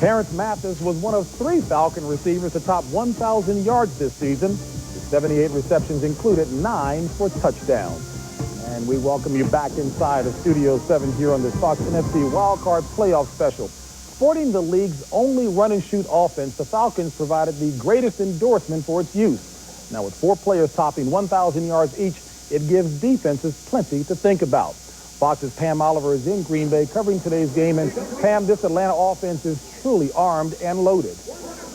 Terrence Mathis was one of 3 Falcon receivers to top 1,000 yards this season. His 78 receptions included 9 for touchdowns. And we welcome you back inside of Studio 7 here on this Fox NFC Wild Card Playoff special. Sporting the league's only run-and-shoot offense, the Falcons provided the greatest endorsement for its use. Now, with 4 players topping 1,000 yards each, it gives defenses plenty to think about. Fox's Pam Oliver is in Green Bay covering today's game. And, Pam, this Atlanta offense is truly armed and loaded.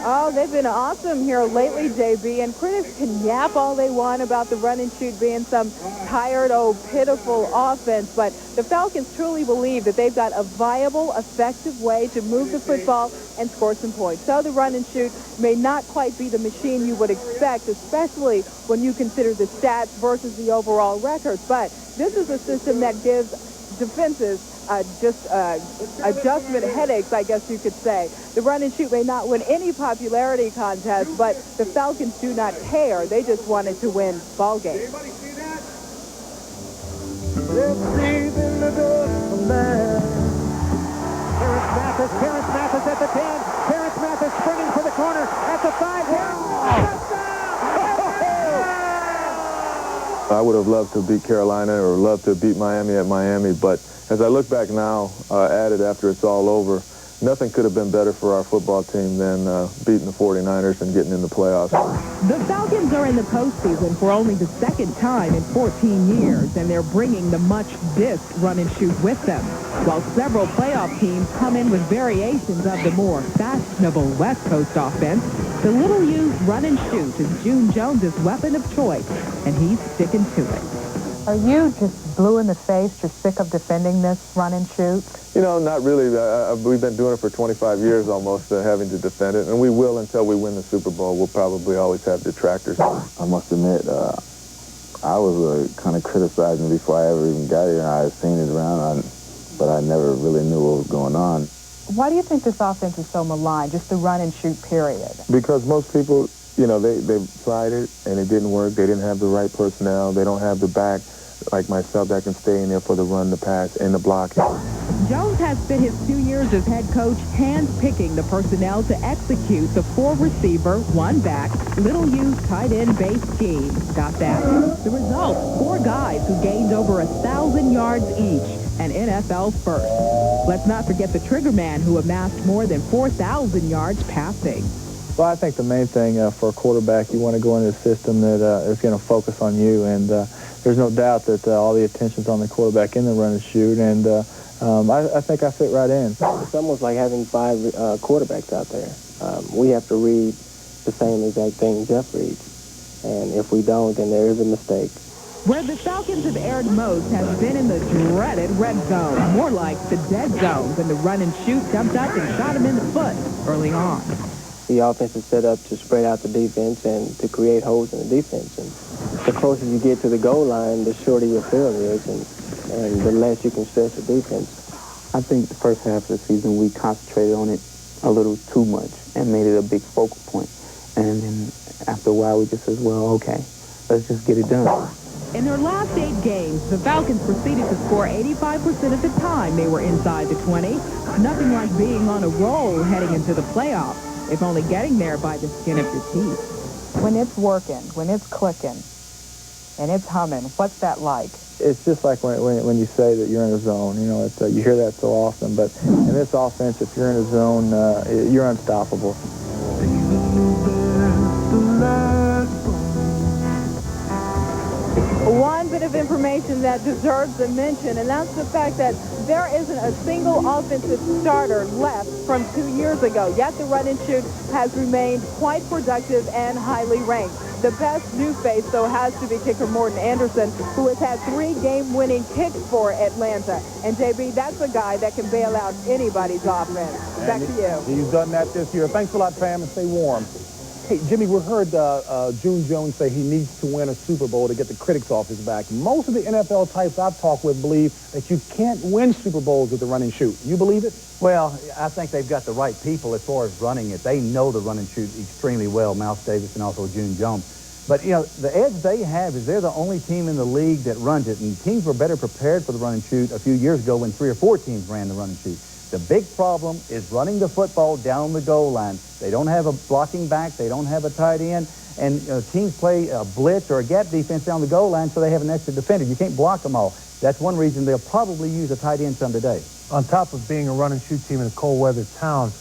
Oh, they've been awesome here lately, JB, and critics can yap all they want about the run and shoot being some tired, pitiful offense, but the Falcons truly believe that they've got a viable, effective way to move the football and score some points. So the run and shoot may not quite be the machine you would expect, especially when you consider the stats versus the overall records, but this is a system that gives defenses adjustment headaches, I guess you could say. The run and shoot may not win any popularity contest, but the Falcons do not care. They just wanted to win ball games. Anybody see that? Let's breathe in the door from there. Terrence Mathis at the 10. Terrence Mathis sprinting for the corner at the 5. I would have loved to beat Carolina or loved to beat Miami at Miami, but as I look back now at it after it's all over, nothing could have been better for our football team than beating the 49ers and getting in the playoffs. The Falcons are in the postseason for only the 2nd time in 14 years, and they're bringing the much-dissed run-and-shoot with them. While several playoff teams come in with variations of the more fashionable West Coast offense, the little-used run-and-shoot is June Jones's weapon of choice, and he's sticking to it. Are you just blue in the face, just sick of defending this run and shoot? You know, not really. We've been doing it for 25 years almost, having to defend it, and we will until we win the Super Bowl. We'll probably always have detractors. I must admit, I was kind of criticizing before I ever even got here. I had seen it around, but I never really knew what was going on. Why do you think this offense is so maligned, just the run and shoot period? Because most people, you know, they've tried it and it didn't work. They didn't have the right personnel. They don't have the back like myself that can stay in there for the run, the pass, and the blocking. Jones has spent his 2 years as head coach hand-picking the personnel to execute the 4-receiver, 1-back, little-used tight end base scheme. Got that? The result, 4 guys who gained over 1,000 yards each, an NFL first. Let's not forget the trigger man who amassed more than 4,000 yards passing. Well, I think the main thing for a quarterback, you want to go into a system that is going to focus on you, and there's no doubt that all the attention's on the quarterback in the run and shoot, and I think I fit right in. It's almost like having 5 quarterbacks out there. We have to read the same exact thing Jeff reads, and if we don't, then there is a mistake. Where the Falcons have erred most has been in the dreaded red zone, more like the dead zone, when the run and shoot jumped up and shot him in the foot early on. The offense is set up to spread out the defense and to create holes in the defense. And the closer you get to the goal line, the shorter your field is, and the less you can stretch the defense. I think the first half of the season we concentrated on it a little too much and made it a big focal point. And then after a while we just said, well, okay, let's just get it done. In their last 8 games, the Falcons proceeded to score 85% of the time they were inside the 20. Nothing like being on a roll heading into the playoffs, if only getting there by the skin of your teeth. When it's working, when it's clicking, and it's humming, what's that like? It's just like when you say that you're in a zone. You know, you hear that so often, but in this offense, if you're in a zone, you're unstoppable. One bit of information that deserves a mention, and that's the fact that there isn't a single offensive starter left from 2 years ago, yet the run and shoot has remained quite productive and highly ranked. The best new face, though, has to be kicker Morton Anderson, who has had 3 game-winning kicks for Atlanta. And, JB, that's a guy that can bail out anybody's offense. Back to you. He's done that this year. Thanks a lot, Pam, and stay warm. Hey, Jimmy, we heard June Jones say he needs to win a Super Bowl to get the critics off his back. Most of the NFL types I've talked with believe that you can't win Super Bowls with the run and shoot. You believe it? Well, I think they've got the right people as far as running it. They know the run and shoot extremely well, Mouse Davis and also June Jones. But, you know, the edge they have is they're the only team in the league that runs it, and teams were better prepared for the run and shoot a few years ago when 3 or 4 teams ran the run and shoot. The big problem is running the football down the goal line. They don't have a blocking back. They don't have a tight end. And teams play a blitz or a gap defense down the goal line, so they have an extra defender. You can't block them all. That's one reason they'll probably use a tight end some today. On top of being a run-and-shoot team in a cold-weather town,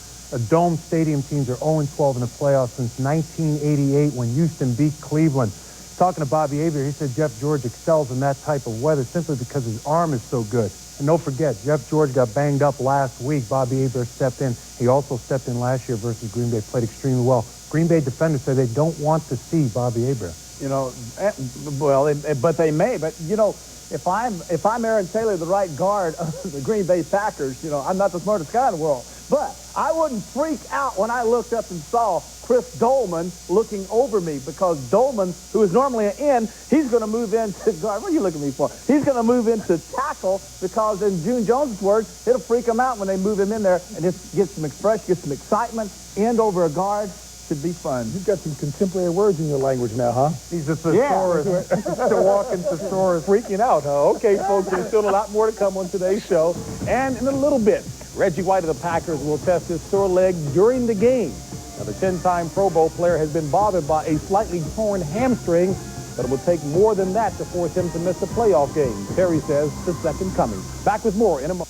dome stadium teams are 0-12 in the playoffs since 1988 when Houston beat Cleveland. Talking to Bobby Hebert, he said Jeff George excels in that type of weather simply because his arm is so good. And don't forget, Jeff George got banged up last week. Bobby Hebert stepped in. He also stepped in last year versus Green Bay, played extremely well. Green Bay defenders say they don't want to see Bobby Hebert. You know, well, but they may. But, you know, if I'm Aaron Taylor, the right guard of the Green Bay Packers, you know, I'm not the smartest guy in the world. But I wouldn't freak out when I looked up and saw Chris Dolman looking over me, because Dolman, who is normally an end, he's going to move into guard. What are you looking at me for? He's going to move into tackle, because in June Jones' words, it'll freak him out when they move him in there and just get some expression, get some excitement. End over a guard should be fun. You've got some contemporary words in your language now, huh? He's a thesaurus. Yeah. The walking thesaurus. Freaking out, huh? Okay, folks, there's still a lot more to come on today's show. And in a little bit, Reggie White of the Packers will test his sore leg during the game. Now, the 10-time Pro Bowl player has been bothered by a slightly torn hamstring, but it will take more than that to force him to miss a playoff game. Terry says the second coming. Back with more in a moment.